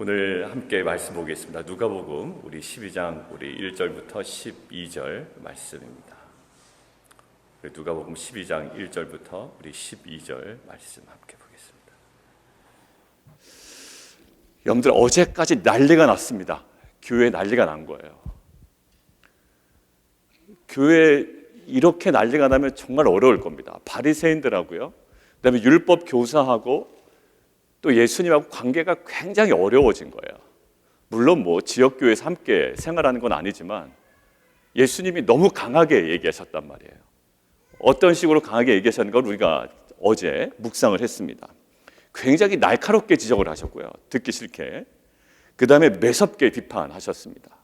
오늘 함께 말씀 보겠습니다. 누가복음 우리 12장 우리 1절부터 12절 말씀입니다. 누가복음 12장 1절부터 우리 12절 말씀 함께 보겠습니다. 여러분들 어제까지 난리가 났습니다. 교회에 난리가 난 거예요. 교회에 이렇게 난리가 나면 정말 어려울 겁니다. 바리새인들하고요, 그다음에 율법 교사하고 또 예수님하고 관계가 굉장히 어려워진 거예요. 물론 뭐 지역교회에서 함께 생활하는 건 아니지만 예수님이 너무 강하게 얘기하셨단 말이에요. 어떤 식으로 강하게 얘기하셨는 걸 우리가 어제 묵상을 했습니다. 굉장히 날카롭게 지적을 하셨고요, 듣기 싫게. 그 다음에 매섭게 비판하셨습니다.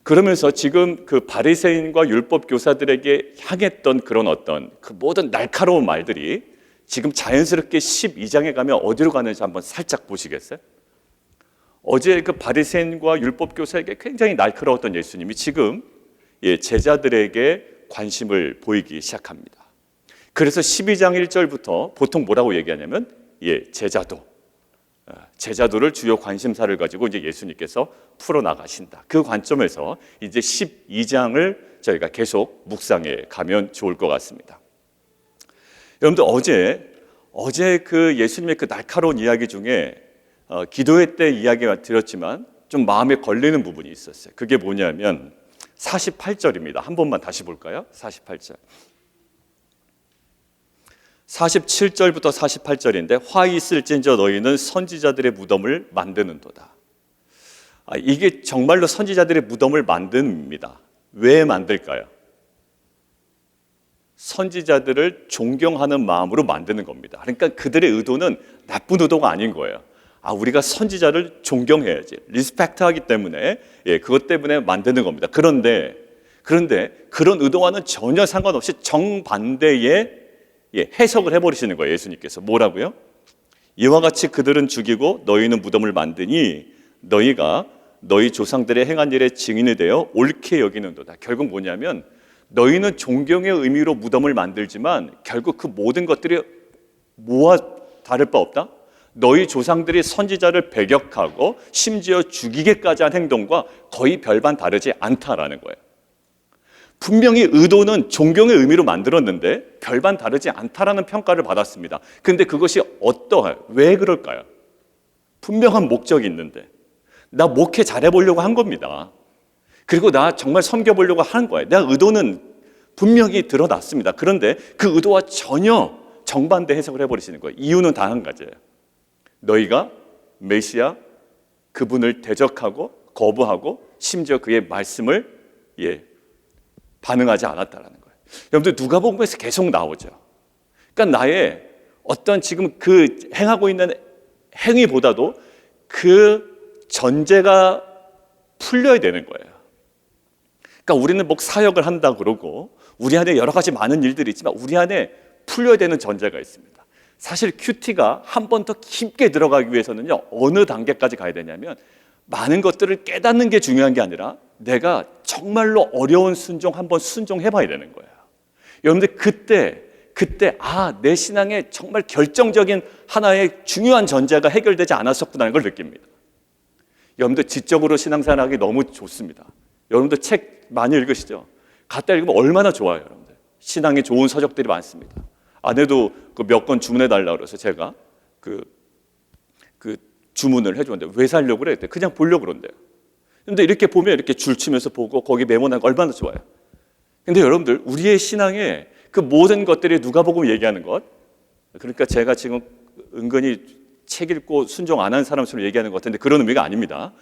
그러면서 지금 그 바리새인과 율법 교사들에게 향했던 그런 어떤 그 모든 날카로운 말들이 지금 자연스럽게 12장에 가면 어디로 가는지 한번 살짝 보시겠어요? 어제 그 바리새인과 율법 교사에게 굉장히 날카로웠던 예수님이 지금 제자들에게 관심을 보이기 시작합니다. 그래서 12장 1절부터 보통 뭐라고 얘기하냐면 제자도를 주요 관심사를 가지고 이제 예수님께서 풀어나가신다. 그 관점에서 이제 12장을 저희가 계속 묵상해 가면 좋을 것 같습니다. 여러분들 어제 그 예수님의 그 날카로운 이야기 중에 기도회 때 이야기가 드렸지만 좀 마음에 걸리는 부분이 있었어요. 그게 뭐냐면 48절입니다. 한 번만 다시 볼까요? 48절. 47절부터 48절인데 화 있을진저 너희는 선지자들의 무덤을 만드는도다. 이게 정말로 선지자들의 무덤을 만듭니다. 왜 만들까요? 선지자들을 존경하는 마음으로 만드는 겁니다. 그러니까 그들의 의도는 나쁜 의도가 아닌 거예요. 우리가 선지자를 존경해야지, 리스펙트하기 때문에 그것 때문에 만드는 겁니다. 그런데 그런 의도와는 전혀 상관없이 정반대의 해석을 해버리시는 거예요. 예수님께서 뭐라고요? 이와 같이 그들은 죽이고 너희는 무덤을 만드니 너희가 너희 조상들의 행한 일의 증인이 되어 옳게 여기는도다. 결국 뭐냐면 너희는 존경의 의미로 무덤을 만들지만 결국 그 모든 것들이 뭐와 다를 바 없다? 너희 조상들이 선지자를 배격하고 심지어 죽이게까지 한 행동과 거의 별반 다르지 않다라는 거예요. 분명히 의도는 존경의 의미로 만들었는데 별반 다르지 않다라는 평가를 받았습니다. 그런데 그것이 왜 그럴까요? 분명한 목적이 있는데 나 목회 잘해보려고 한 겁니다. 그리고 나 정말 섬겨보려고 하는 거예요. 내 의도는 분명히 드러났습니다. 그런데 그 의도와 전혀 정반대 해석을 해버리시는 거예요. 이유는 단 한 가지예요. 너희가 메시아 그분을 대적하고 거부하고 심지어 그의 말씀을 반응하지 않았다라는 거예요. 여러분들 누가복음에서 계속 나오죠. 그러니까 나의 어떤 지금 그 행하고 있는 행위보다도 그 전제가 풀려야 되는 거예요. 그러니까 우리는 사역을 한다 그러고 우리 안에 여러 가지 많은 일들이 있지만 우리 안에 풀려야 되는 전제가 있습니다. 사실 큐티가 한 번 더 깊게 들어가기 위해서는요, 어느 단계까지 가야 되냐면 많은 것들을 깨닫는 게 중요한 게 아니라 내가 정말로 어려운 순종 한번 순종해봐야 되는 거예요. 여러분들 그때 내 신앙에 정말 결정적인 하나의 중요한 전제가 해결되지 않았었구나라는 걸 느낍니다. 여러분들 지적으로 신앙생활하기 너무 좋습니다. 여러분들 책 많이 읽으시죠? 갖다 읽으면 얼마나 좋아요. 여러분들 신앙에 좋은 서적들이 많습니다. 아내도 그 몇 권 주문해달라고 그래서 제가 그 주문을 해줬는데 왜 사려고 그래? 그냥 보려고 그런대요. 근데 이렇게 보면 이렇게 줄 치면서 보고 거기 메모난 거 얼마나 좋아요. 근데 여러분들 우리의 신앙에 그 모든 것들이 누가복음 얘기하는 것, 그러니까 제가 지금 은근히 책 읽고 순종 안 한 사람처럼 얘기하는 것 같은데 그런 의미가 아닙니다.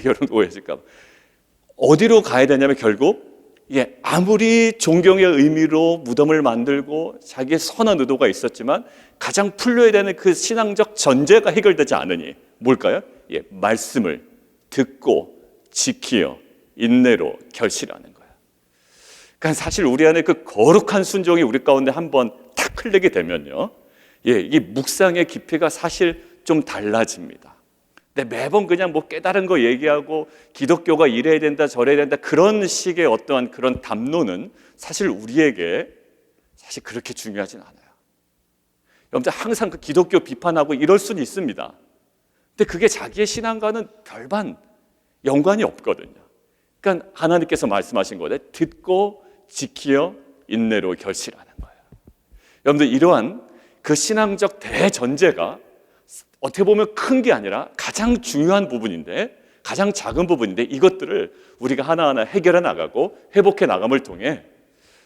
여러분 오해하실까 봐. 어디로 가야 되냐면 결국 아무리 존경의 의미로 무덤을 만들고 자기의 선한 의도가 있었지만 가장 풀려야 되는 그 신앙적 전제가 해결되지 않으니 뭘까요? 말씀을 듣고 지키어 인내로 결실하는 거예요. 그러니까 사실 우리 안에 그 거룩한 순종이 우리 가운데 한번 탁 흘리게 되면요, 이 묵상의 깊이가 사실 좀 달라집니다. 근데 매번 그냥 깨달은 거 얘기하고 기독교가 이래야 된다 저래야 된다 그런 식의 어떠한 그런 담론은 사실 우리에게 사실 그렇게 중요하진 않아요. 여러분들 항상 그 기독교 비판하고 이럴 수는 있습니다. 근데 그게 자기의 신앙과는 별반 연관이 없거든요. 그러니까 하나님께서 말씀하신 거에 듣고 지키어 인내로 결실하는 거예요. 여러분들, 이러한 그 신앙적 대전제가 어떻게 보면 큰 게 아니라 가장 중요한 부분인데, 가장 작은 부분인데, 이것들을 우리가 하나하나 해결해 나가고 회복해 나감을 통해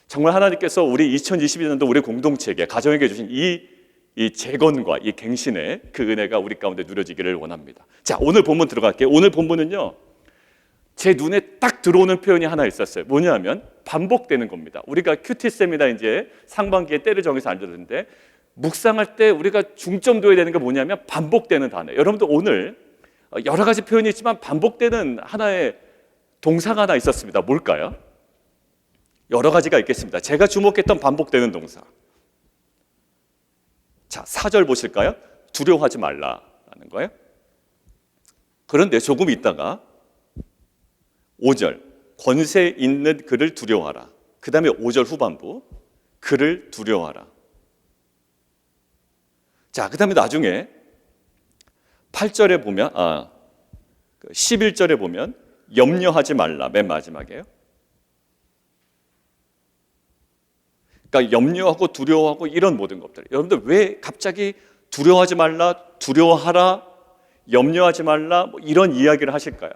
정말 하나님께서 우리 2022년도 우리 공동체에게, 가정에게 주신 이 재건과 이 갱신의 그 은혜가 우리 가운데 누려지기를 원합니다. 자, 오늘 본문 들어갈게요. 오늘 본문은요, 제 눈에 딱 들어오는 표현이 하나 있었어요. 뭐냐면 반복되는 겁니다. 우리가 큐티쌤이나 이제 상반기에 때를 정해서 앉았는데, 묵상할 때 우리가 중점 둬야 되는 게 뭐냐면 반복되는 단어예요. 여러분들, 오늘 여러 가지 표현이 있지만 반복되는 하나의 동사가 하나 있었습니다. 뭘까요? 여러 가지가 있겠습니다. 제가 주목했던 반복되는 동사. 자, 4절 보실까요? 두려워하지 말라라는 거예요. 그런데 조금 있다가 5절, 권세 있는 그를 두려워하라. 그 다음에 5절 후반부, 그를 두려워하라. 자, 그 다음에 나중에 8절에 보면, 11절에 보면 염려하지 말라, 맨 마지막이에요. 그러니까 염려하고 두려워하고 이런 모든 것들. 여러분들, 왜 갑자기 두려워하지 말라, 두려워하라, 염려하지 말라, 뭐 이런 이야기를 하실까요?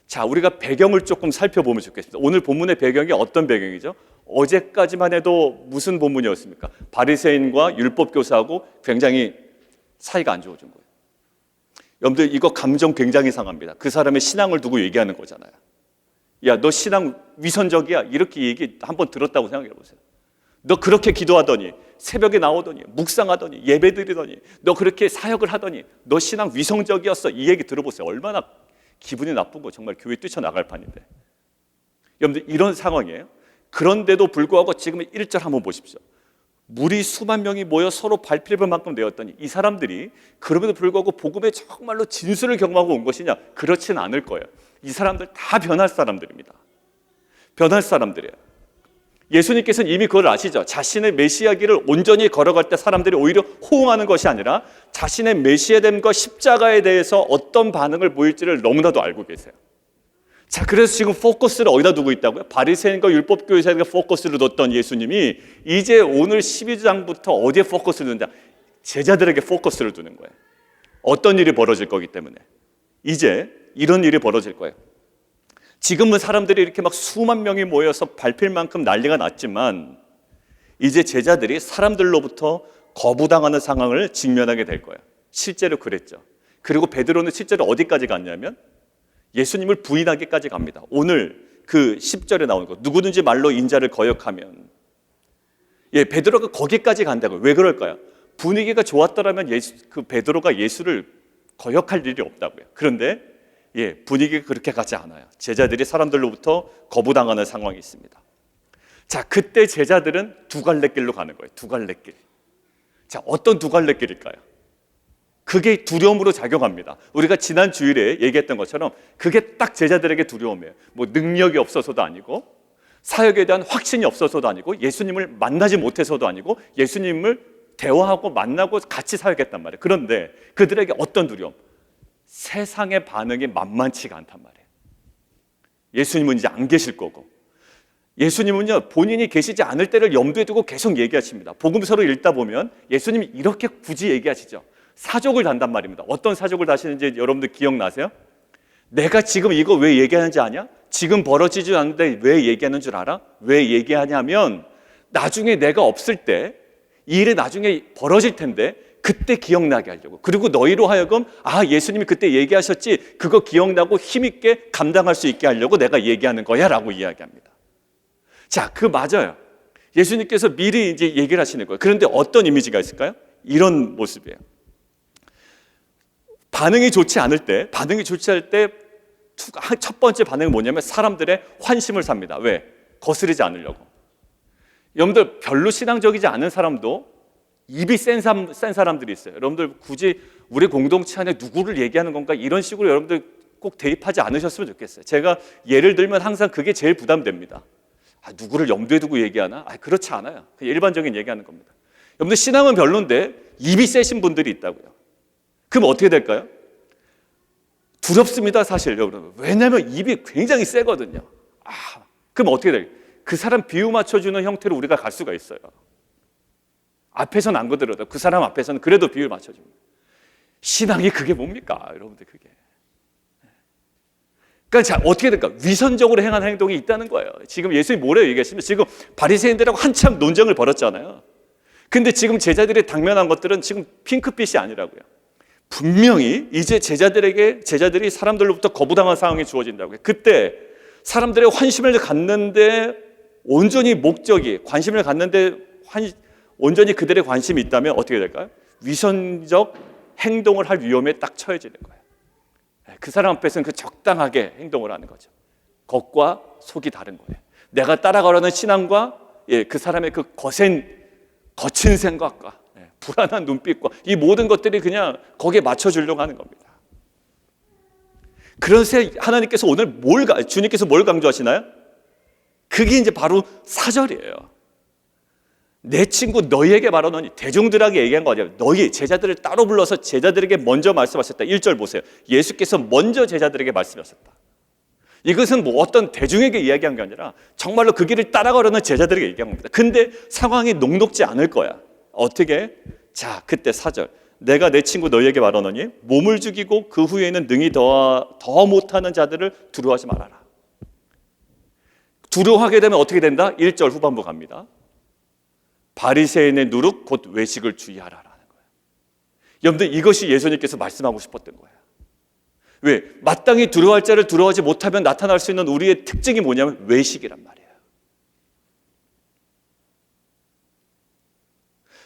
자, 우리가 배경을 조금 살펴보면 좋겠습니다. 오늘 본문의 배경이 어떤 배경이죠? 어제까지만 해도 무슨 본문이었습니까? 바리새인과 율법교사하고 굉장히 사이가 안 좋아진 거예요. 여러분들, 이거 감정 굉장히 상합니다. 그 사람의 신앙을 두고 얘기하는 거잖아요. 야, 너 신앙 위선적이야, 이렇게 얘기 한번 들었다고 생각해 보세요. 너 그렇게 기도하더니, 새벽에 나오더니, 묵상하더니, 예배드리더니, 너 그렇게 사역을 하더니 너 신앙 위선적이었어, 이 얘기 들어보세요. 얼마나 기분이 나쁘고 정말 교회 뛰쳐나갈 판인데. 여러분들, 이런 상황이에요. 그런데도 불구하고 지금 1절 한번 보십시오. 무리 수만 명이 모여 서로 발필을 만큼 내었더니, 이 사람들이 그럼에도 불구하고 복음의 정말로 진수를 경험하고 온 것이냐? 그렇지는 않을 거예요. 이 사람들 다 변할 사람들입니다. 변할 사람들이에요. 예수님께서는 이미 그걸 아시죠? 자신의 메시아 길을 온전히 걸어갈 때 사람들이 오히려 호응하는 것이 아니라 자신의 메시아됨과 십자가에 대해서 어떤 반응을 보일지를 너무나도 알고 계세요. 자, 그래서 지금 포커스를 어디다 두고 있다고요? 바리새인과 율법교사에게 포커스를 뒀던 예수님이 이제 오늘 12장부터 어디에 포커스를 두느냐? 제자들에게 포커스를 두는 거예요. 어떤 일이 벌어질 거기 때문에. 이제 이런 일이 벌어질 거예요. 지금은 사람들이 이렇게 막 수만 명이 모여서 밟힐 만큼 난리가 났지만, 이제 제자들이 사람들로부터 거부당하는 상황을 직면하게 될 거예요. 실제로 그랬죠. 그리고 베드로는 실제로 어디까지 갔냐면 예수님을 부인하기까지 갑니다. 오늘 그 10절에 나오는 거, 누구든지 말로 인자를 거역하면. 베드로가 거기까지 간다고요. 왜 그럴까요? 분위기가 좋았더라면 그 베드로가 예수를 거역할 일이 없다고요. 그런데 분위기가 그렇게 가지 않아요. 제자들이 사람들로부터 거부당하는 상황이 있습니다. 자, 그때 제자들은 두 갈래 길로 가는 거예요. 두 갈래 길. 자, 어떤 두 갈래 길일까요? 그게 두려움으로 작용합니다. 우리가 지난 주일에 얘기했던 것처럼 그게 딱 제자들에게 두려움이에요. 뭐 능력이 없어서도 아니고, 사역에 대한 확신이 없어서도 아니고, 예수님을 만나지 못해서도 아니고, 예수님을 대화하고 만나고 같이 사역했단 말이에요. 그런데 그들에게 어떤 두려움? 세상의 반응이 만만치가 않단 말이에요. 예수님은 이제 안 계실 거고, 예수님은요, 본인이 계시지 않을 때를 염두에 두고 계속 얘기하십니다. 복음서를 읽다 보면 예수님이 이렇게 굳이 얘기하시죠. 사족을 단단 말입니다. 어떤 사족을 다시는지 여러분들 기억나세요? 내가 지금 이거 왜 얘기하는지 아냐? 지금 벌어지지 않는데 왜 얘기하는 줄 알아? 왜 얘기하냐면 나중에 내가 없을 때 이 일이 나중에 벌어질 텐데 그때 기억나게 하려고. 그리고 너희로 하여금 예수님이 그때 얘기하셨지, 그거 기억나고 힘있게 감당할 수 있게 하려고 내가 얘기하는 거야 라고 이야기합니다. 자, 그 맞아요. 예수님께서 미리 이제 얘기를 하시는 거예요. 그런데 어떤 이미지가 있을까요? 이런 모습이에요. 반응이 좋지 않을 때 첫 번째 반응은 뭐냐면 사람들의 환심을 삽니다. 왜? 거스르지 않으려고. 여러분들, 별로 신앙적이지 않은 사람도 입이 센 사람들이 있어요. 여러분들, 굳이 우리 공동체 안에 누구를 얘기하는 건가, 이런 식으로 여러분들 꼭 대입하지 않으셨으면 좋겠어요. 제가 예를 들면 항상 그게 제일 부담됩니다. 누구를 염두에 두고 얘기하나? 그렇지 않아요. 그냥 일반적인 얘기하는 겁니다. 여러분들, 신앙은 별론데 입이 세신 분들이 있다고요. 그럼 어떻게 될까요? 두렵습니다, 사실 여러분. 왜냐하면 입이 굉장히 세거든요. 그럼 어떻게 돼요? 그 사람 비유 맞춰주는 형태로 우리가 갈 수가 있어요. 앞에서는 안 그러더라도 그 사람 앞에서는 그래도 비유를 맞춰줍니다. 신앙이 그게 뭡니까, 여러분들? 그게. 그러니까 자, 어떻게 될까? 위선적으로 행하는 행동이 있다는 거예요. 지금 예수님이 뭐라고 얘기했습니까? 지금 바리새인들하고 한참 논쟁을 벌였잖아요. 근데 지금 제자들이 당면한 것들은 지금 핑크빛이 아니라고요. 분명히 이제 제자들이 사람들로부터 거부당한 상황이 주어진다고요. 그때 사람들의 관심을 갖는데 온전히 관심을 갖는데 온전히 그들의 관심이 있다면 어떻게 될까요? 위선적 행동을 할 위험에 딱 처해지는 거예요. 그 사람 앞에서는 그 적당하게 행동을 하는 거죠. 겉과 속이 다른 거예요. 내가 따라가려는 신앙과 그 사람의 그 거친 생각과 불안한 눈빛과 이 모든 것들이 그냥 거기에 맞춰주려고 하는 겁니다. 그래서 하나님께서 오늘 주님께서 뭘 강조하시나요? 그게 이제 바로 4절이에요. 내 친구 너희에게 말하노니, 대중들에게 얘기한 거 아니에요. 너희 제자들을 따로 불러서 제자들에게 먼저 말씀하셨다. 1절 보세요. 예수께서 먼저 제자들에게 말씀하셨다. 이것은 뭐 어떤 대중에게 이야기한 게 아니라 정말로 그 길을 따라가려는 제자들에게 얘기한 겁니다. 근데 상황이 녹록지 않을 거야. 어떻게? 자, 그때 4절. 내가 내 친구 너희에게 말하노니 몸을 죽이고 그 후에는 능히 더 못하는 자들을 두려워하지 말아라. 두려워하게 되면 어떻게 된다? 1절 후반부 갑니다. 바리새인의 누룩 곧 외식을 주의하라라는 거예요. 여러분들, 이것이 예수님께서 말씀하고 싶었던 거예요. 왜? 마땅히 두려워할 자를 두려워하지 못하면 나타날 수 있는 우리의 특징이 뭐냐면 외식이란 말이에요.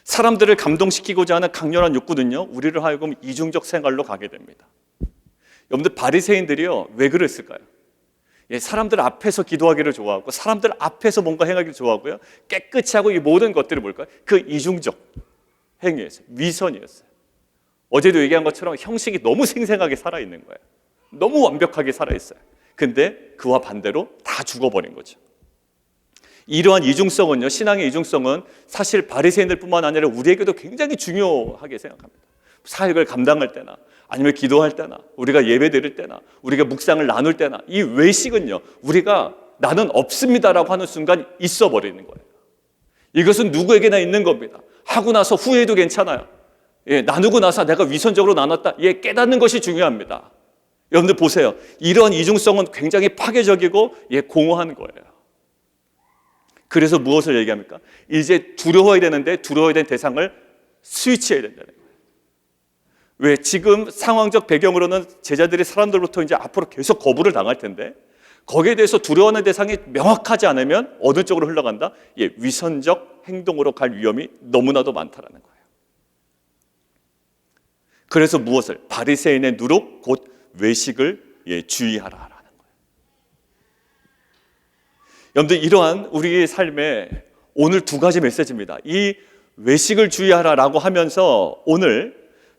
사람들을 감동시키고자 하는 강렬한 욕구는요, 우리를 하여금 이중적 생활로 가게 됩니다. 여러분들, 바리새인들이요, 왜 그랬을까요? 사람들 앞에서 기도하기를 좋아하고 사람들 앞에서 뭔가 행하기를 좋아하고요, 깨끗이 하고 이 모든 것들이 뭘까요? 그 이중적 행위였어요. 위선이었어요. 어제도 얘기한 것처럼 형식이 너무 생생하게 살아있는 거예요. 너무 완벽하게 살아있어요. 근데 그와 반대로 다 죽어버린 거죠. 이러한 이중성은요, 신앙의 이중성은 사실 바리새인들뿐만 아니라 우리에게도 굉장히 중요하게 생각합니다. 사역을 감당할 때나 아니면 기도할 때나 우리가 예배 드릴 때나 우리가 묵상을 나눌 때나 이 외식은요, 우리가 나는 없습니다라고 하는 순간 있어 버리는 거예요. 이것은 누구에게나 있는 겁니다. 하고 나서 후회도 괜찮아요. 나누고 나서 내가 위선적으로 나눴다, 깨닫는 것이 중요합니다. 여러분들 보세요. 이런 이중성은 굉장히 파괴적이고 공허한 거예요. 그래서 무엇을 얘기합니까? 이제 두려워야 되는데 두려워야 될 대상을 스위치해야 된다는 거예요. 왜? 지금 상황적 배경으로는 제자들이 사람들로부터 이제 앞으로 계속 거부를 당할 텐데 거기에 대해서 두려워하는 대상이 명확하지 않으면 어느 쪽으로 흘러간다? 위선적 행동으로 갈 위험이 너무나도 많다라는 거예요. 그래서 무엇을? 바리새인의 누룩 곧 외식을 주의하라라는 거예요. 여러분들, 이러한 우리의 삶에 오늘 두 가지 메시지입니다. 이 외식을 주의하라라고 하면서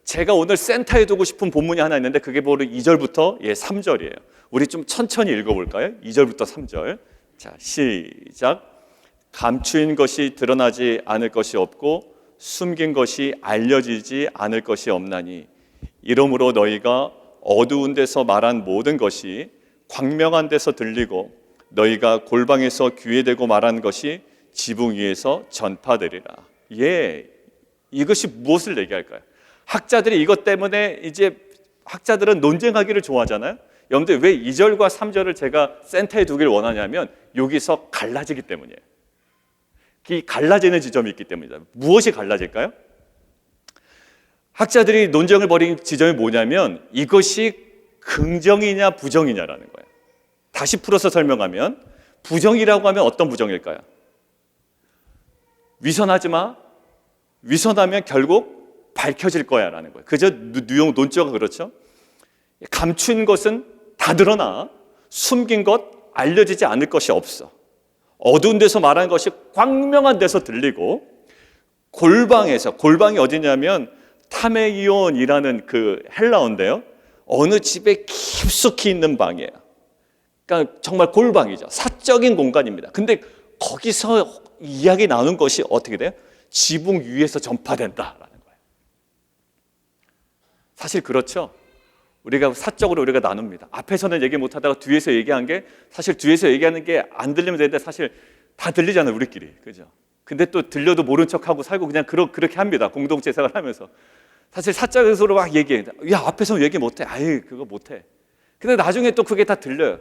제가 오늘 센터에 두고 싶은 본문이 하나 있는데 그게 바로 2절부터 3절이에요. 우리 좀 천천히 읽어볼까요? 2절부터 3절. 자, 시작. 감추인 것이 드러나지 않을 것이 없고 숨긴 것이 알려지지 않을 것이 없나니 이러므로 너희가 어두운 데서 말한 모든 것이 광명한 데서 들리고 너희가 골방에서 귀에 대고 말한 것이 지붕 위에서 전파되리라. 이것이 무엇을 얘기할까요? 학자들이 이것 때문에 학자들은 논쟁하기를 좋아하잖아요. 여러분들, 왜 2절과 3절을 제가 센터에 두기를 원하냐면 여기서 갈라지기 때문이에요. 이 갈라지는 지점이 있기 때문입니다. 무엇이 갈라질까요? 학자들이 논쟁을 벌인 지점이 뭐냐면 이것이 긍정이냐 부정이냐라는 거예요. 다시 풀어서 설명하면 부정이라고 하면 어떤 부정일까요? 위선하지 마. 위선하면 결국 밝혀질 거야 라는 거예요. 그저 논조가 그렇죠. 감춘 것은 다 드러나 숨긴 것, 알려지지 않을 것이 없어. 어두운 데서 말하는 것이 광명한 데서 들리고 골방이 어디냐면 타메이온이라는 그 헬라어인데요, 어느 집에 깊숙이 있는 방이에요. 그러니까 정말 골방이죠. 사적인 공간입니다. 근데 거기서 이야기 나눈 것이 어떻게 돼요? 지붕 위에서 전파된다라는 거예요. 사실 그렇죠. 우리가 사적으로 우리가 나눕니다. 앞에서는 얘기 못하다가 뒤에서 얘기한 게 사실 뒤에서 얘기하는 게 안 들리면 되는데 사실 다 들리잖아요, 우리끼리. 그죠? 근데 또 들려도 모른 척하고 살고 그냥 그렇게 합니다. 공동체 생활 하면서. 사실 사적으로 막 얘기해. 야, 앞에서 얘기 못해. 아이, 그거 못해. 근데 나중에 또 그게 다 들려요.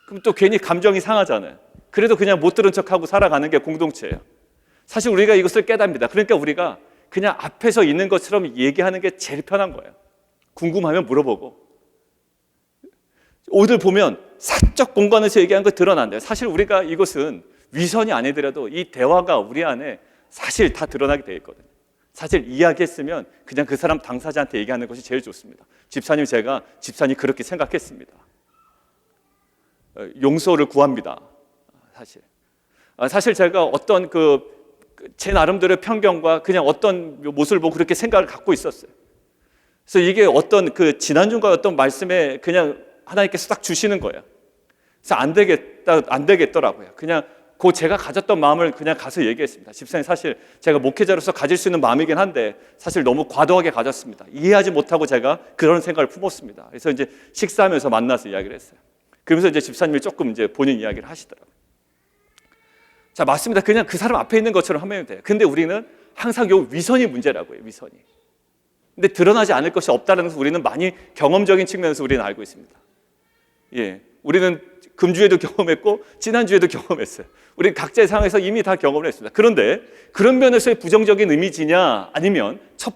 그럼 또 괜히 감정이 상하잖아요. 그래도 그냥 못 들은 척하고 살아가는 게 공동체예요. 사실 우리가 이것을 깨닫습니다. 그러니까 우리가 그냥 앞에서 있는 것처럼 얘기하는 게 제일 편한 거예요. 궁금하면 물어보고. 오늘 보면 사적 공간에서 얘기한 거 드러난대요. 사실 우리가 이것은 위선이 아니더라도 이 대화가 우리 안에 사실 다 드러나게 되어 있거든요. 사실 이야기했으면 그냥 그 사람 당사자한테 얘기하는 것이 제일 좋습니다. 제가 집사님 그렇게 생각했습니다. 용서를 구합니다. 사실 제가 어떤 제 나름대로의 편견과 그냥 어떤 모습을 보고 그렇게 생각을 갖고 있었어요. 그래서 이게 어떤 지난주가 어떤 말씀에 그냥 하나님께서 딱 주시는 거예요. 그래서 안 되겠더라고요. 그냥 제가 가졌던 마음을 그냥 가서 얘기했습니다. 집사님, 사실 제가 목회자로서 가질 수 있는 마음이긴 한데 사실 너무 과도하게 가졌습니다. 이해하지 못하고 제가 그런 생각을 품었습니다. 그래서 이제 식사하면서 만나서 이야기를 했어요. 그러면서 이제 집사님이 조금 이제 본인 이야기를 하시더라고요. 자, 맞습니다. 그냥 그 사람 앞에 있는 것처럼 하면 돼요. 근데 우리는 항상 요 위선이 문제라고요, 위선이. 근데 드러나지 않을 것이 없다는 것을 우리는 많이 경험적인 측면에서 우리는 알고 있습니다. 예, 우리는 금주에도 경험했고 지난주에도 경험했어요. 우리 각자의 상황에서 이미 다 경험을 했습니다. 그런데 그런 면에서의 부정적인 이미지냐 아니면 두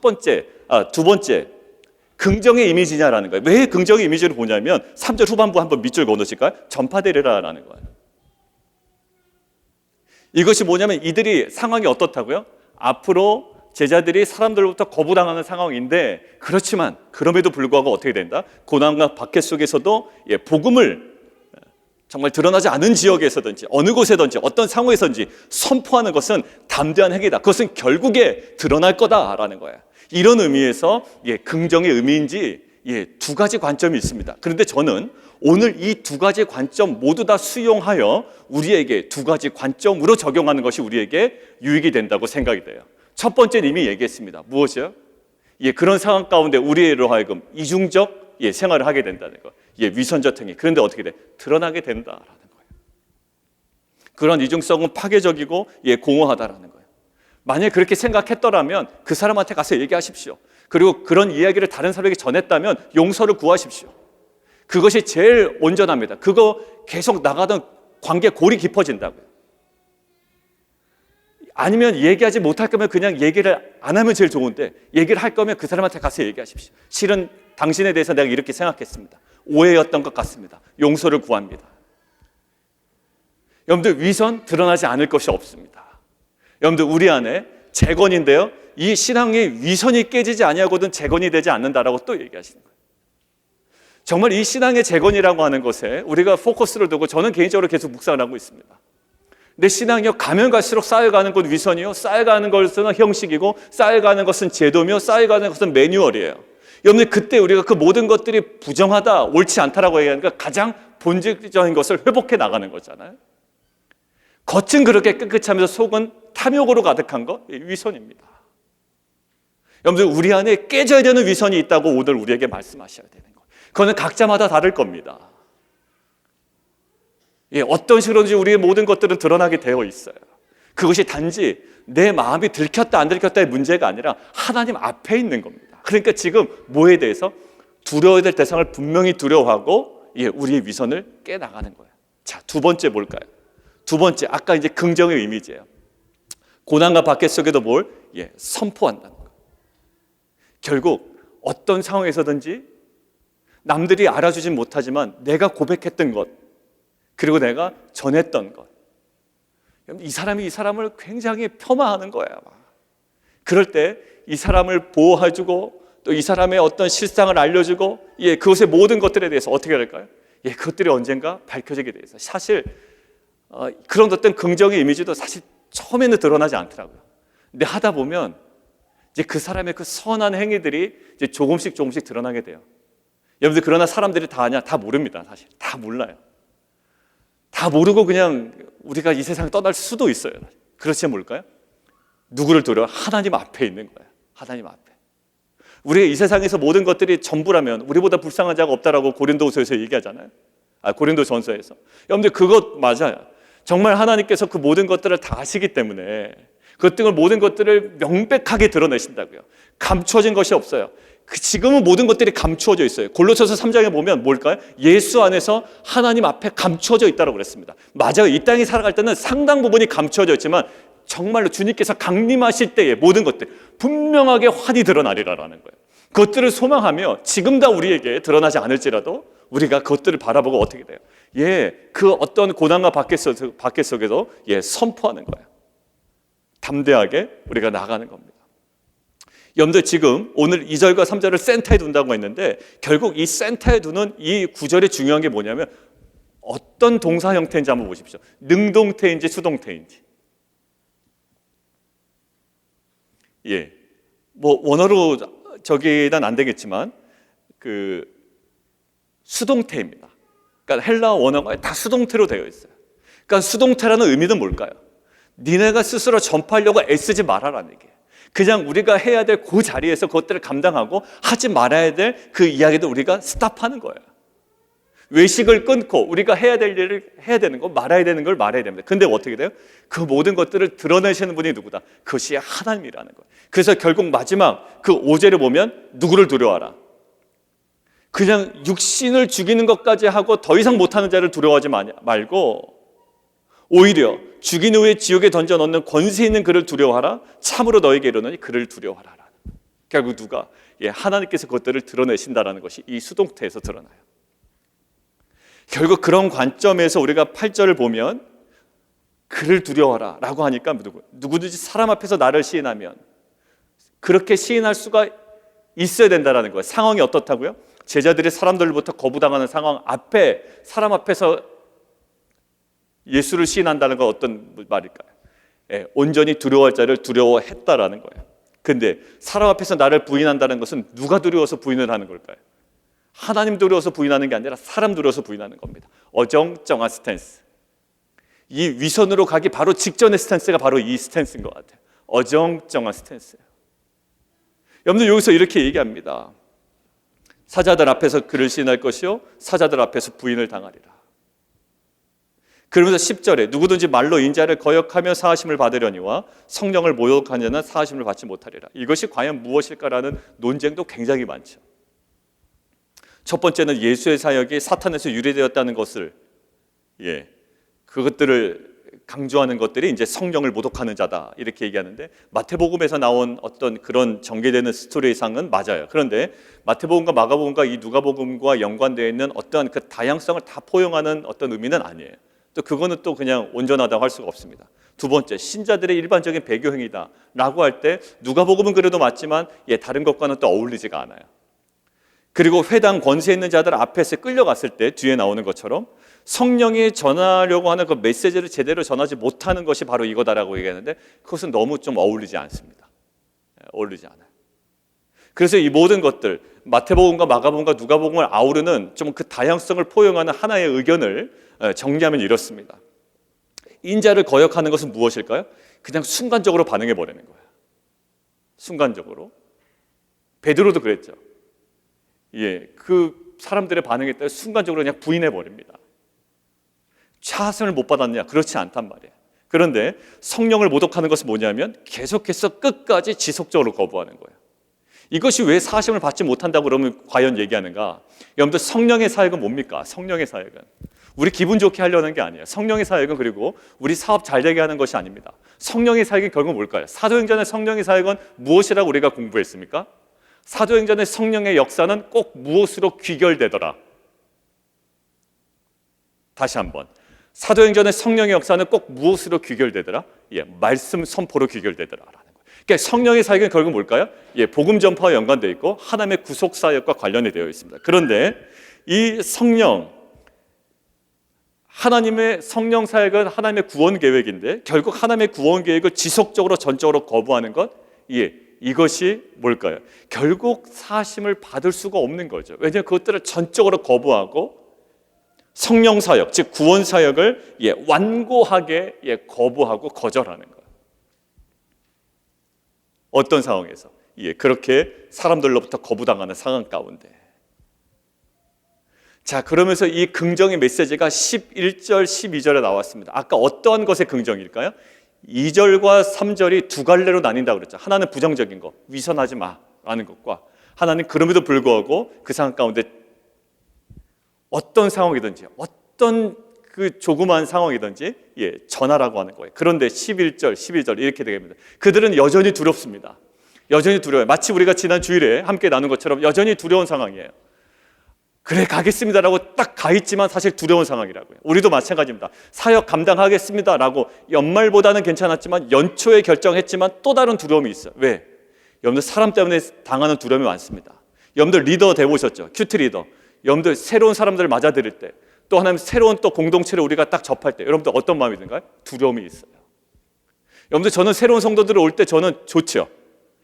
번째 긍정의 이미지냐라는 거예요. 왜 긍정의 이미지를 보냐면 3절 후반부 한번 밑줄 그어놓으실까요? 전파되리라라는 거예요. 이것이 뭐냐면 이들이 상황이 어떻다고요? 앞으로 제자들이 사람들로부터 거부당하는 상황인데 그렇지만 그럼에도 불구하고 어떻게 된다? 고난과 박해 속에서도 복음을 정말 드러나지 않은 지역에서든지 어느 곳에든지 어떤 상황에서든지 선포하는 것은 담대한 행위다. 그것은 결국에 드러날 거다라는 거예요. 이런 의미에서 긍정의 의미인지 두 가지 관점이 있습니다. 그런데 저는 오늘 이 두 가지 관점 모두 다 수용하여 우리에게 두 가지 관점으로 적용하는 것이 우리에게 유익이 된다고 생각이 돼요. 첫 번째는 이미 얘기했습니다. 무엇이요? 그런 상황 가운데 우리로 하여금 이중적 생활을 하게 된다는 거. 위선적 행위. 그런데 어떻게 돼? 드러나게 된다라는 거예요. 그런 이중성은 파괴적이고 공허하다라는 거예요. 만약에 그렇게 생각했더라면 그 사람한테 가서 얘기하십시오. 그리고 그런 이야기를 다른 사람에게 전했다면 용서를 구하십시오. 그것이 제일 온전합니다. 그거 계속 나가던 관계 골이 깊어진다고요. 아니면 얘기하지 못할 거면 그냥 얘기를 안 하면 제일 좋은데 얘기를 할 거면 그 사람한테 가서 얘기하십시오. 실은 당신에 대해서 내가 이렇게 생각했습니다. 오해였던 것 같습니다. 용서를 구합니다. 여러분들 위선 드러나지 않을 것이 없습니다. 여러분들 우리 안에 재건인데요. 이 신앙의 위선이 깨지지 아니하고는 재건이 되지 않는다라고 또 얘기하시는 거예요. 정말 이 신앙의 재건이라고 하는 것에 우리가 포커스를 두고 저는 개인적으로 계속 묵상을 하고 있습니다. 내 신앙이요, 가면 갈수록 쌓여가는 것 위선이요, 쌓여가는 것은 형식이고 쌓여가는 것은 제도며 쌓여가는 것은 매뉴얼이에요. 여러분들 그때 우리가 그 모든 것들이 부정하다, 옳지 않다라고 얘기하니까 가장 본질적인 것을 회복해 나가는 거잖아요. 겉은 그렇게 깨끗하면서 속은 탐욕으로 가득한 것, 위선입니다. 여러분들 우리 안에 깨져야 되는 위선이 있다고 오늘 우리에게 말씀하셔야 되는 거예요. 그거는 각자마다 다를 겁니다. 어떤 식으로든지 우리의 모든 것들은 드러나게 되어 있어요. 그것이 단지 내 마음이 들켰다 안 들켰다의 문제가 아니라 하나님 앞에 있는 겁니다. 그러니까 지금 뭐에 대해서 두려워야 될 대상을 분명히 두려워하고 우리의 위선을 깨나가는 거예요. 자, 두 번째 뭘까요? 두 번째, 아까 이제 긍정의 이미지예요. 고난과 박해 속에도 뭘? 선포한다는 거예요. 결국 어떤 상황에서든지 남들이 알아주진 못하지만 내가 고백했던 것, 그리고 내가 전했던 것, 이 사람이 이 사람을 굉장히 폄하하는 거예요. 그럴 때 이 사람을 보호해주고 또 이 사람의 어떤 실상을 알려주고 그것의 모든 것들에 대해서 어떻게 할까요? 그것들이 언젠가 밝혀지게 돼 있어요. 사실 그런 어떤 긍정의 이미지도 사실 처음에는 드러나지 않더라고요. 근데 하다 보면 이제 그 사람의 그 선한 행위들이 이제 조금씩 드러나게 돼요. 여러분들 그러나 사람들이 다 아냐? 다 모릅니다. 사실 다 몰라요. 다 모르고 그냥 우리가 이 세상을 떠날 수도 있어요. 그렇지 뭘까요? 누구를 두려워? 하나님 앞에 있는 거예요. 하나님 앞에. 우리가 이 세상에서 모든 것들이 전부라면 우리보다 불쌍한 자가 없다라고 고린도후서에서 얘기하잖아요. 고린도전서에서. 여러분들 그것 맞아요. 정말 하나님께서 그 모든 것들을 다 아시기 때문에 모든 것들을 명백하게 드러내신다고요. 감추어진 것이 없어요. 지금은 모든 것들이 감추어져 있어요. 골로새서 3장에 보면 뭘까요? 예수 안에서 하나님 앞에 감추어져 있다고 그랬습니다. 맞아요. 이 땅에 살아갈 때는 상당 부분이 감추어져 있지만 정말로 주님께서 강림하실 때에 모든 것들 분명하게 환히 드러나리라라는 거예요. 그것들을 소망하며 지금 다 우리에게 드러나지 않을지라도 우리가 그것들을 바라보고 어떻게 돼요? 그 어떤 고난과 박해 속에서 선포하는 거예요. 담대하게 우리가 나가는 겁니다. 여러분들 지금 오늘 2절과 3절을 센터에 둔다고 했는데 결국 이 센터에 두는 이 구절이 중요한 게 뭐냐면 어떤 동사 형태인지 한번 보십시오. 능동태인지 수동태인지. 뭐 원어로 저기는 안 되겠지만 그 수동태입니다. 그러니까 헬라어 원어가 다 수동태로 되어 있어요. 그러니까 수동태라는 의미는 뭘까요? 니네가 스스로 전파하려고 애쓰지 말아라는 얘기예요. 그냥 우리가 해야 될 그 자리에서 그것들을 감당하고 하지 말아야 될 그 이야기도 우리가 스탑하는 거예요. 외식을 끊고 우리가 해야 될 일을 해야 되는 거, 말아야 되는 걸 말아야 됩니다. 근데 어떻게 돼요? 그 모든 것들을 드러내시는 분이 누구다? 그것이 하나님이라는 거예요. 그래서 결국 마지막 그 5절을 보면 누구를 두려워하라? 그냥 육신을 죽이는 것까지 하고 더 이상 못하는 자를 두려워하지 말고 오히려 죽인 후에 지옥에 던져 넣는 권세 있는 그를 두려워하라. 참으로 너에게 이르노니 그를 두려워하라. 결국 누가? 하나님께서 그것들을 드러내신다라는 것이 이 수동태에서 드러나요. 결국 그런 관점에서 우리가 8절을 보면 그를 두려워하라 라고 하니까 누구든지 사람 앞에서 나를 시인하면 그렇게 시인할 수가 있어야 된다는 거예요. 상황이 어떻다고요? 제자들이 사람들로부터 거부당하는 상황 앞에 사람 앞에서 예수를 시인한다는 건 어떤 말일까요? 온전히 두려워할 자를 두려워했다라는 거예요. 근데 사람 앞에서 나를 부인한다는 것은 누가 두려워서 부인을 하는 걸까요? 하나님 두려워서 부인하는 게 아니라 사람 두려워서 부인하는 겁니다. 어정쩡한 스탠스. 이 위선으로 가기 바로 직전의 스탠스가 바로 이 스탠스인 것 같아요. 어정쩡한 스탠스예요. 여러분들 여기서 이렇게 얘기합니다. 사자들 앞에서 그를 시인할 것이요 사자들 앞에서 부인을 당하리라. 그러면서 10절에 누구든지 말로 인자를 거역하며 사하심을 받으려니와 성령을 모욕하는 자는 사하심을 받지 못하리라. 이것이 과연 무엇일까라는 논쟁도 굉장히 많죠. 첫 번째는 예수의 사역이 사탄에서 유래되었다는 것을 그것들을 강조하는 것들이 이제 성령을 모독하는 자다 이렇게 얘기하는데 마태복음에서 나온 어떤 그런 전개되는 스토리상은 맞아요. 그런데 마태복음과 마가복음과 이 누가복음과 연관되어 있는 어떤 그 다양성을 다 포용하는 어떤 의미는 아니에요. 또 그거는 또 그냥 온전하다고 할 수가 없습니다. 두 번째, 신자들의 일반적인 배교 행위다 라고 할 때 누가복음은 그래도 맞지만 다른 것과는 또 어울리지가 않아요. 그리고 회당 권세 있는 자들 앞에서 끌려갔을 때 뒤에 나오는 것처럼 성령이 전하려고 하는 그 메시지를 제대로 전하지 못하는 것이 바로 이거다라고 얘기하는데 그것은 너무 좀 어울리지 않습니다. 어울리지 않아요. 그래서 이 모든 것들 마태복음과 마가복음과 누가복음을 아우르는 좀 그 다양성을 포용하는 하나의 의견을 정리하면 이렇습니다. 인자를 거역하는 것은 무엇일까요? 그냥 순간적으로 반응해 버리는 거예요. 순간적으로. 베드로도 그랬죠. 그 사람들의 반응에 따라 순간적으로 그냥 부인해 버립니다. 차선을 못 받았냐? 그렇지 않단 말이에요. 그런데 성령을 모독하는 것은 뭐냐면 계속해서 끝까지 지속적으로 거부하는 거예요. 이것이 왜 사심을 받지 못한다고 그러면 과연 얘기하는가? 여러분들 성령의 사역은 뭡니까? 성령의 사역은 우리 기분 좋게 하려는 게 아니에요. 성령의 사역은 그리고 우리 사업 잘 되게 하는 것이 아닙니다. 성령의 사역이 결국 뭘까요? 사도행전의 성령의 사역은 무엇이라고 우리가 공부했습니까? 사도행전의 성령의 역사는 꼭 무엇으로 귀결되더라? 다시 한번. 사도행전의 성령의 역사는 꼭 무엇으로 귀결되더라? 말씀 선포로 귀결되더라라는 거예요. 그러니까 성령의 사역은 결국 뭘까요? 복음 전파와 연관되어 있고 하나님의 구속 사역과 관련이 되어 있습니다. 그런데 이 성령, 하나님의 성령 사역은 하나님의 구원 계획인데 결국 하나님의 구원 계획을 지속적으로 전적으로 거부하는 것, 이것이 뭘까요? 결국 사심을 받을 수가 없는 거죠. 왜냐하면 그것들을 전적으로 거부하고 성령 사역, 즉 구원 사역을 완고하게 거부하고 거절하는 거예요. 어떤 상황에서? 그렇게 사람들로부터 거부당하는 상황 가운데. 자, 그러면서 이 긍정의 메시지가 11절, 12절에 나왔습니다. 아까 어떠한 것의 긍정일까요? 2절과 3절이 두 갈래로 나뉜다고 그랬죠. 하나는 부정적인 거, 위선하지 마라는 것과, 하나는 그럼에도 불구하고 그 상황 가운데 어떤 상황이든지, 어떤 그 조그마한 상황이든지 전하라고 하는 거예요. 그런데 11절, 12절 이렇게 되겠습니다. 그들은 여전히 두렵습니다. 여전히 두려워요. 마치 우리가 지난 주일에 함께 나눈 것처럼 여전히 두려운 상황이에요. 그래 가겠습니다라고 딱 가 있지만 사실 두려운 상황이라고요. 우리도 마찬가지입니다. 사역 감당하겠습니다라고 연말보다는 괜찮았지만 연초에 결정했지만 또 다른 두려움이 있어요. 왜? 여러분들 사람 때문에 당하는 두려움이 많습니다. 여러분들 리더 되보셨죠? 큐티 리더. 여러분들 새로운 사람들을 맞아들일 때, 또 하나는 새로운 또 공동체를 우리가 딱 접할 때 여러분들 어떤 마음이 든가요? 두려움이 있어요. 여러분들 저는 새로운 성도들 올 때 저는 좋죠.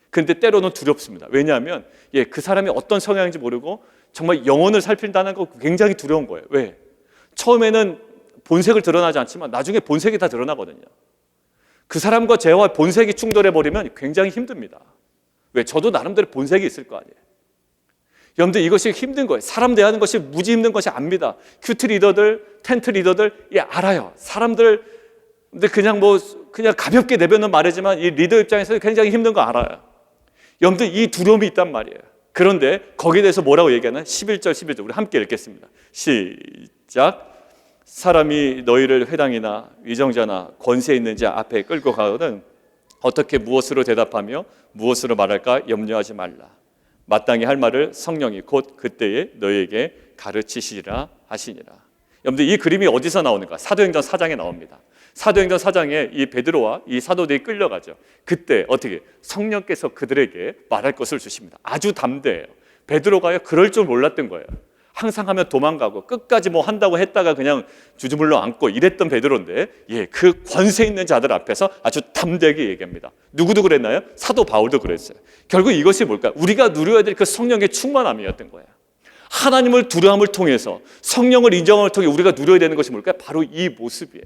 근데 때로는 두렵습니다. 왜냐하면 그 사람이 어떤 성향인지 모르고 정말 영혼을 살핀다는 거 굉장히 두려운 거예요. 왜? 처음에는 본색을 드러나지 않지만 나중에 본색이 다 드러나거든요. 그 사람과 저와 본색이 충돌해버리면 굉장히 힘듭니다. 왜? 저도 나름대로 본색이 있을 거 아니에요. 여러분들 이것이 힘든 거예요. 사람 대하는 것이 무지 힘든 것이 압니다. 큐티 리더들, 텐트 리더들 알아요. 사람들 근데 그냥 가볍게 내뱉는 말이지만 이 리더 입장에서 굉장히 힘든 거 알아요. 여러분들 이 두려움이 있단 말이에요. 그런데 거기에 대해서 뭐라고 얘기하나? 11절, 11절 우리 함께 읽겠습니다. 시작. 사람이 너희를 회당이나 위정자나 권세 있는 자 앞에 끌고 가거든 어떻게 무엇으로 대답하며 무엇으로 말할까 염려하지 말라. 마땅히 할 말을 성령이 곧 그때에 너희에게 가르치시리라 하시니라. 여러분들 이 그림이 어디서 나오는가? 사도행전 4장에 나옵니다. 사도행전 4장에 이 베드로와 이 사도들이 끌려가죠. 그때 어떻게? 성령께서 그들에게 말할 것을 주십니다. 아주 담대해요. 베드로가요 그럴 줄 몰랐던 거예요. 항상 하면 도망가고 끝까지 뭐 한다고 했다가 그냥 주저물러 앉고 이랬던 베드로인데 그 권세 있는 자들 앞에서 아주 담대하게 얘기합니다. 누구도 그랬나요? 사도 바울도 그랬어요. 결국 이것이 뭘까요? 우리가 누려야 될 그 성령의 충만함이었던 거예요. 하나님을 두려움을 통해서 성령을 인정함을 통해 우리가 누려야 되는 것이 뭘까요? 바로 이 모습이에요.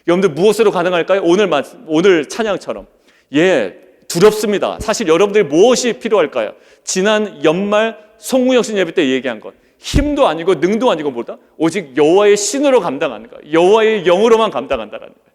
여러분들 무엇으로 가능할까요? 오늘 찬양처럼 두렵습니다. 사실 여러분들이 무엇이 필요할까요? 지난 연말 송무혁신 예배 때 얘기한 것 힘도 아니고 능도 아니고 뭐다? 오직 여호와의 신으로 감당하는 거예요. 여호와의 영으로만 감당한다라는 거예요.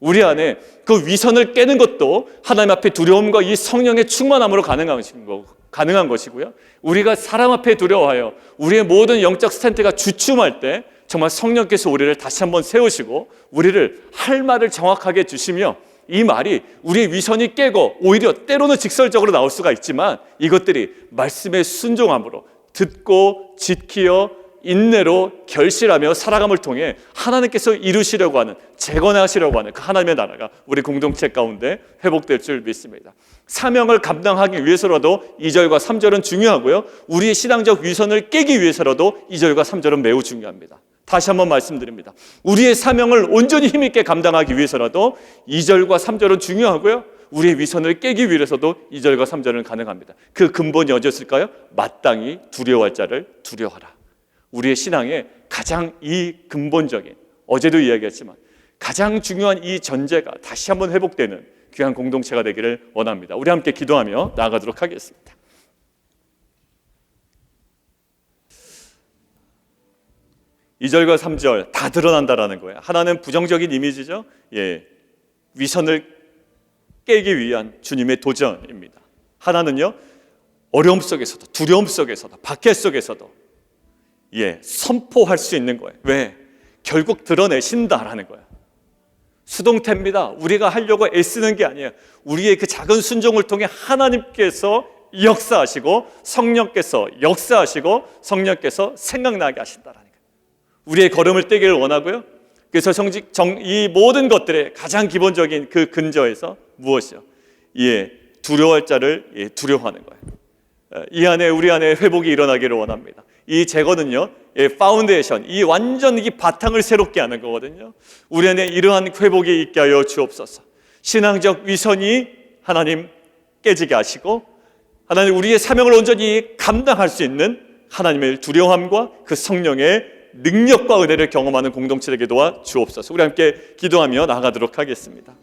우리 안에 그 위선을 깨는 것도 하나님 앞에 두려움과 이 성령의 충만함으로 가능한 것이고요. 우리가 사람 앞에 두려워하여 우리의 모든 영적 스탠트가 주춤할 때 정말 성령께서 우리를 다시 한번 세우시고 우리를 할 말을 정확하게 주시며 이 말이 우리의 위선이 깨고 오히려 때로는 직설적으로 나올 수가 있지만 이것들이 말씀의 순종함으로 듣고 지키어 인내로 결실하며 살아감을 통해 하나님께서 이루시려고 하는 재건하시려고 하는 그 하나님의 나라가 우리 공동체 가운데 회복될 줄 믿습니다. 사명을 감당하기 위해서라도 2절과 3절은 중요하고요. 우리의 신앙적 위선을 깨기 위해서라도 2절과 3절은 매우 중요합니다. 다시 한번 말씀드립니다. 우리의 사명을 온전히 힘있게 감당하기 위해서라도 2절과 3절은 중요하고요. 우리의 위선을 깨기 위해서도 2절과 3절은 가능합니다. 그 근본이 어디였을까요? 마땅히 두려워할 자를 두려워하라. 우리의 신앙의 가장 이 근본적인, 어제도 이야기했지만 가장 중요한 이 전제가 다시 한번 회복되는 귀한 공동체가 되기를 원합니다. 우리 함께 기도하며 나아가도록 하겠습니다. 이 절과 3절 다 드러난다라는 거예요. 하나는 부정적인 이미지죠. 위선을 깨기 위한 주님의 도전입니다. 하나는요, 어려움 속에서도 두려움 속에서도 박해 속에서도 선포할 수 있는 거예요. 왜? 결국 드러내신다라는 거예요. 수동태입니다. 우리가 하려고 애쓰는 게 아니에요. 우리의 그 작은 순종을 통해 하나님께서 역사하시고 성령께서 역사하시고 성령께서 생각나게 하신다라는 거예요. 우리의 걸음을 떼기를 원하고요. 그래서 이 모든 것들의 가장 기본적인 그 근저에서 무엇이요? 두려워할 자를 두려워하는 거예요. 이 안에 우리 안에 회복이 일어나기를 원합니다. 이 제거는요, 파운데이션, 이 완전 이 바탕을 새롭게 하는 거거든요. 우리 안에 이러한 회복이 있게 하여 주옵소서. 신앙적 위선이 하나님 깨지게 하시고 하나님 우리의 사명을 온전히 감당할 수 있는 하나님의 두려움과 그 성령의 능력과 은혜를 경험하는 공동체 되게 도와 주옵소서. 우리 함께 기도하며 나아가도록 하겠습니다.